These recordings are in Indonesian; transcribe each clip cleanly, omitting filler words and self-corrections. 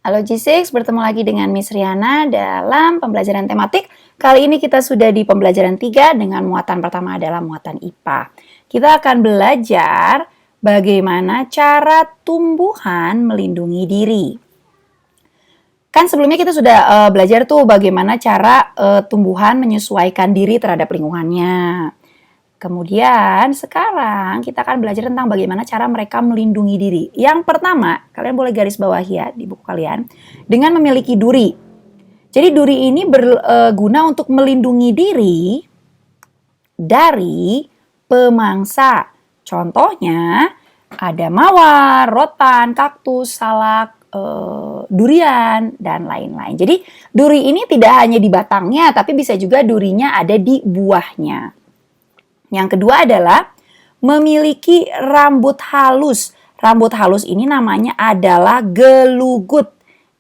Halo G6, bertemu lagi dengan Miss Riana dalam pembelajaran tematik. Kali ini kita sudah di pembelajaran 3 dengan muatan pertama adalah muatan IPA. Kita akan belajar bagaimana cara tumbuhan melindungi diri. Kan sebelumnya kita sudah belajar tuh bagaimana cara tumbuhan menyesuaikan diri terhadap lingkungannya. Kemudian sekarang kita akan belajar tentang bagaimana cara mereka melindungi diri. Yang pertama, kalian boleh garis bawahi ya di buku kalian, dengan memiliki duri. Jadi duri ini berguna untuk melindungi diri dari pemangsa. Contohnya ada mawar, rotan, kaktus, salak, durian, dan lain-lain. Jadi duri ini tidak hanya di batangnya, tapi bisa juga durinya ada di buahnya. Yang kedua adalah memiliki rambut halus. Rambut halus ini namanya adalah gelugut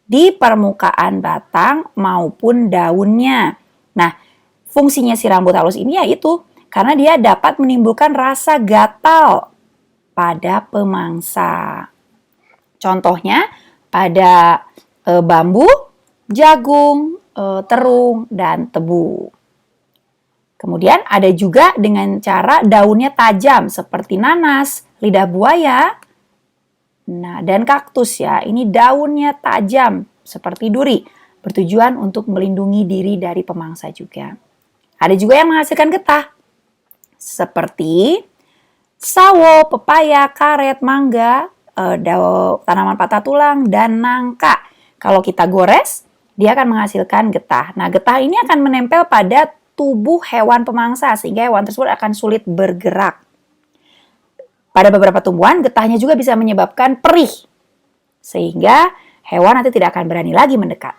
di permukaan batang maupun daunnya. Nah, fungsinya si rambut halus ini yaitu karena dia dapat menimbulkan rasa gatal pada pemangsa. Contohnya pada bambu, jagung, terung, dan tebu. Kemudian ada juga dengan cara daunnya tajam seperti nanas, lidah buaya, dan kaktus ya. Ini daunnya tajam seperti duri, bertujuan untuk melindungi diri dari pemangsa juga. Ada juga yang menghasilkan getah seperti sawo, pepaya, karet, mangga, tanaman patah tulang, dan nangka. Kalau kita gores, dia akan menghasilkan getah. Nah, getah ini akan menempel pada tubuh hewan pemangsa sehingga hewan tersebut akan sulit bergerak. Pada beberapa tumbuhan, getahnya juga bisa menyebabkan perih sehingga hewan nanti tidak akan berani lagi mendekat.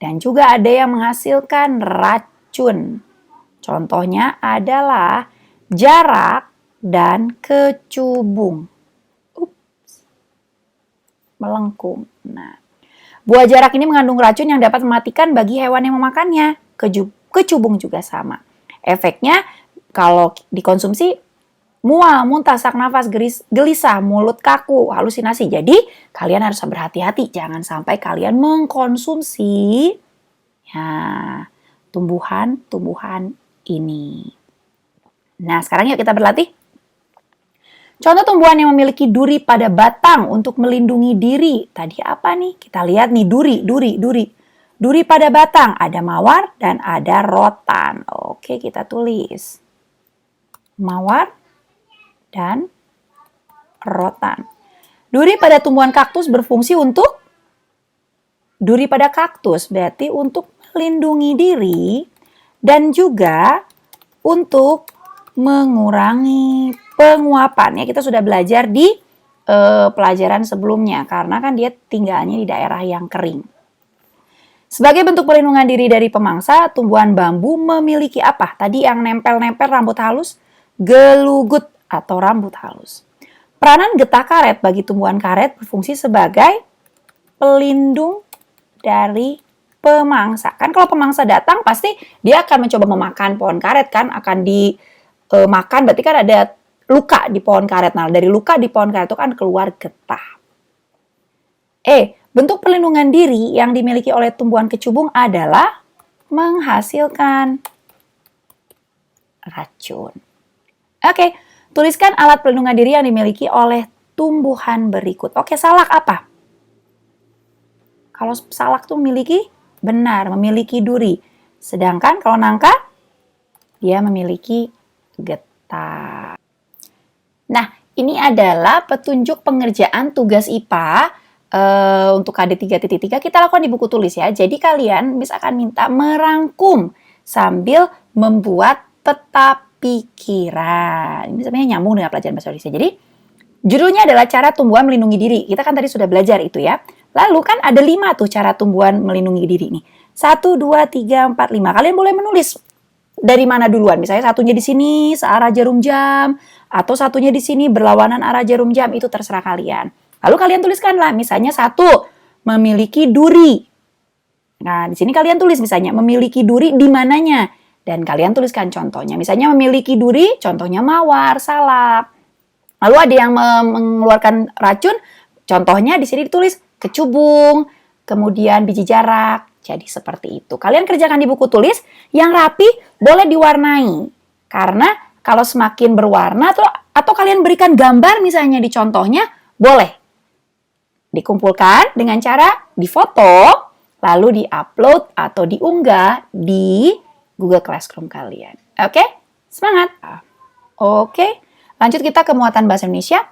Dan juga ada yang menghasilkan racun. Contohnya adalah jarak dan kecubung. Melengkung. Nah, buah jarak ini mengandung racun yang dapat mematikan bagi hewan yang memakannya. Kecubung juga sama. Efeknya kalau dikonsumsi mual, muntah, sesak nafas, gelisah, mulut kaku, halusinasi. Jadi kalian harus berhati-hati, jangan sampai kalian mengkonsumsi tumbuhan-tumbuhan ini. Nah, sekarang yuk kita berlatih. Contoh tumbuhan yang memiliki duri pada batang untuk melindungi diri. Tadi apa nih? Kita lihat nih duri. Duri pada batang, ada mawar dan ada rotan. Oke, kita tulis. Mawar dan rotan. Duri pada tumbuhan kaktus berfungsi untuk duri pada kaktus, berarti untuk melindungi diri dan juga untuk mengurangi penguapan. Ya, kita sudah belajar di pelajaran sebelumnya karena kan dia tinggalnya di daerah yang kering. Sebagai bentuk perlindungan diri dari pemangsa, tumbuhan bambu memiliki apa? Tadi yang nempel-nempel rambut halus, gelugut atau rambut halus. Peranan getah karet bagi tumbuhan karet berfungsi sebagai pelindung dari pemangsa. Kan kalau pemangsa datang pasti dia akan mencoba memakan pohon karet kan, akan dimakan, berarti kan ada luka di pohon karet. Nah, dari luka di pohon karet itu kan keluar getah. Bentuk perlindungan diri yang dimiliki oleh tumbuhan kecubung adalah menghasilkan racun. Oke, tuliskan alat pelindungan diri yang dimiliki oleh tumbuhan berikut. Oke, salak apa? Kalau salak tuh memiliki duri. Sedangkan kalau nangka, dia memiliki getah. Nah, ini adalah petunjuk pengerjaan tugas IPA untuk KD 3.3 kita lakukan di buku tulis ya. Jadi kalian bisa akan minta merangkum sambil membuat peta pikiran. Ini sebenarnya nyambung dengan pelajaran bahasa Indonesia. Jadi judulnya adalah cara tumbuhan melindungi diri. Kita kan tadi sudah belajar itu ya. Lalu kan ada 5 tuh cara tumbuhan melindungi diri nih. 1, 2, 3, 4, 5. Kalian boleh menulis dari mana duluan. Misalnya satunya di sini searah jarum jam atau satunya di sini berlawanan arah jarum jam, itu terserah kalian. Lalu kalian tuliskanlah, misalnya 1, memiliki duri. Nah, di sini kalian tulis misalnya memiliki duri di mananya. Dan kalian tuliskan contohnya. Misalnya memiliki duri, contohnya mawar, salak. Lalu ada yang mengeluarkan racun, contohnya di sini ditulis kecubung, kemudian biji jarak. Jadi seperti itu. Kalian kerjakan di buku tulis yang rapi, boleh diwarnai. Karena kalau semakin berwarna atau kalian berikan gambar misalnya di contohnya, boleh dikumpulkan dengan cara difoto, lalu di-upload atau diunggah di Google Classroom kalian. Oke? Semangat! Oke, lanjut kita ke muatan bahasa Indonesia.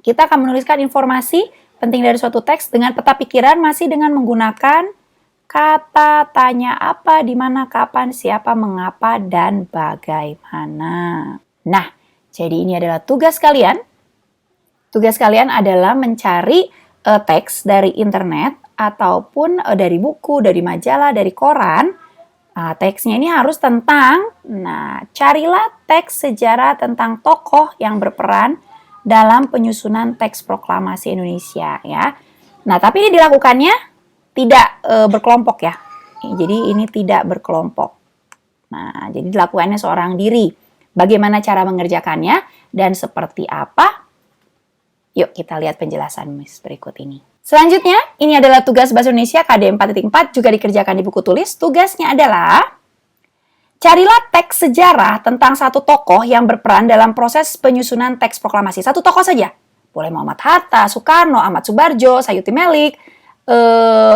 Kita akan menuliskan informasi penting dari suatu teks dengan peta pikiran masih dengan menggunakan kata tanya apa, di mana, kapan, siapa, mengapa, dan bagaimana. Nah, jadi ini adalah tugas kalian. Tugas kalian adalah mencari teks dari internet ataupun dari buku, dari majalah, dari koran. Teksnya ini harus tentang, carilah teks sejarah tentang tokoh yang berperan dalam penyusunan teks proklamasi Indonesia ya. Nah, tapi ini dilakukannya tidak berkelompok ya. Jadi ini tidak berkelompok. Nah, jadi dilakukannya seorang diri. Bagaimana cara mengerjakannya dan seperti apa? Yuk kita lihat penjelasan Miss berikut ini. Selanjutnya, ini adalah tugas Bahasa Indonesia KD 4.4 juga dikerjakan di buku tulis. Tugasnya adalah carilah teks sejarah tentang satu tokoh yang berperan dalam proses penyusunan teks proklamasi. Satu tokoh saja. Boleh Muhammad Hatta, Soekarno, Ahmad Subarjo, Sayuti Melik,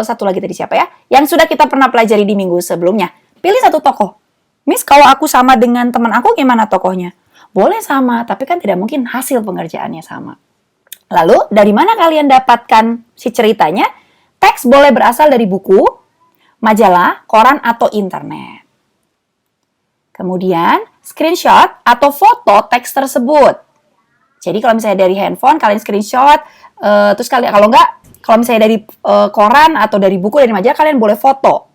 satu lagi tadi siapa ya? Yang sudah kita pernah pelajari di minggu sebelumnya. Pilih satu tokoh. Miss, kalau aku sama dengan teman aku gimana tokohnya? Boleh sama, tapi kan tidak mungkin hasil pengerjaannya sama. Lalu, dari mana kalian dapatkan si ceritanya? Teks boleh berasal dari buku, majalah, koran, atau internet. Kemudian, screenshot atau foto teks tersebut. Jadi, kalau misalnya dari handphone, kalian screenshot, terus kalian, kalau misalnya dari koran atau dari buku, dari majalah, kalian boleh foto.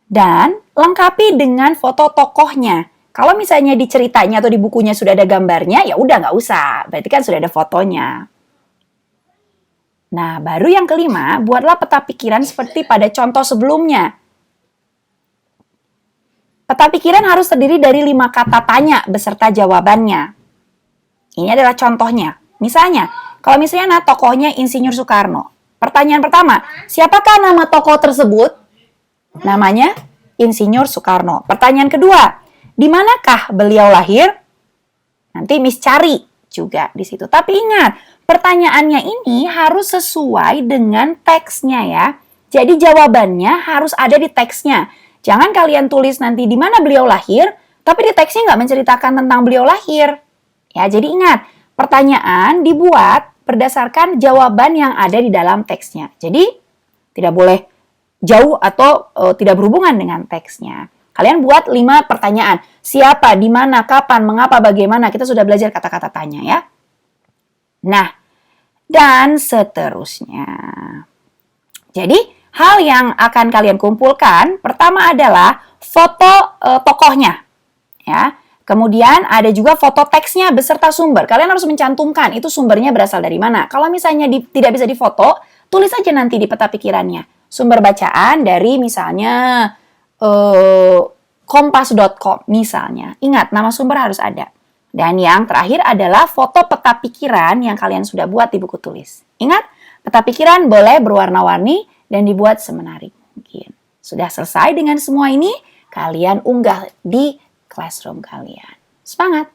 Dan, lengkapi dengan foto tokohnya. Kalau misalnya di ceritanya atau di bukunya sudah ada gambarnya, ya udah nggak usah. Berarti kan sudah ada fotonya. Nah, baru yang kelima, buatlah peta pikiran seperti pada contoh sebelumnya. Peta pikiran harus terdiri dari 5 kata tanya beserta jawabannya. Ini adalah contohnya. Misalnya, kalau misalnya tokohnya Insinyur Soekarno. Pertanyaan pertama, siapakah nama tokoh tersebut? Namanya Insinyur Soekarno. Pertanyaan kedua, di manakah beliau lahir? Nanti Miss cari juga di situ. Tapi ingat, pertanyaannya ini harus sesuai dengan teksnya ya. Jadi jawabannya harus ada di teksnya. Jangan kalian tulis nanti di mana beliau lahir, tapi di teksnya nggak menceritakan tentang beliau lahir. Ya, jadi ingat, pertanyaan dibuat berdasarkan jawaban yang ada di dalam teksnya. Jadi tidak boleh jauh atau tidak berhubungan dengan teksnya. Kalian buat 5 pertanyaan. Siapa, di mana, kapan, mengapa, bagaimana. Kita sudah belajar kata-kata tanya ya. Nah, dan seterusnya. Jadi, hal yang akan kalian kumpulkan, pertama adalah foto tokohnya. Ya. Kemudian ada juga foto teksnya beserta sumber. Kalian harus mencantumkan itu sumbernya berasal dari mana. Kalau misalnya tidak bisa difoto, tulis aja nanti di peta pikirannya. Sumber bacaan dari misalnya kompas.com misalnya. Ingat, nama sumber harus ada. Dan yang terakhir adalah foto peta pikiran yang kalian sudah buat di buku tulis. Ingat, peta pikiran boleh berwarna-warni dan dibuat semenarik mungkin. Sudah selesai dengan semua ini, kalian unggah di Classroom kalian. Semangat!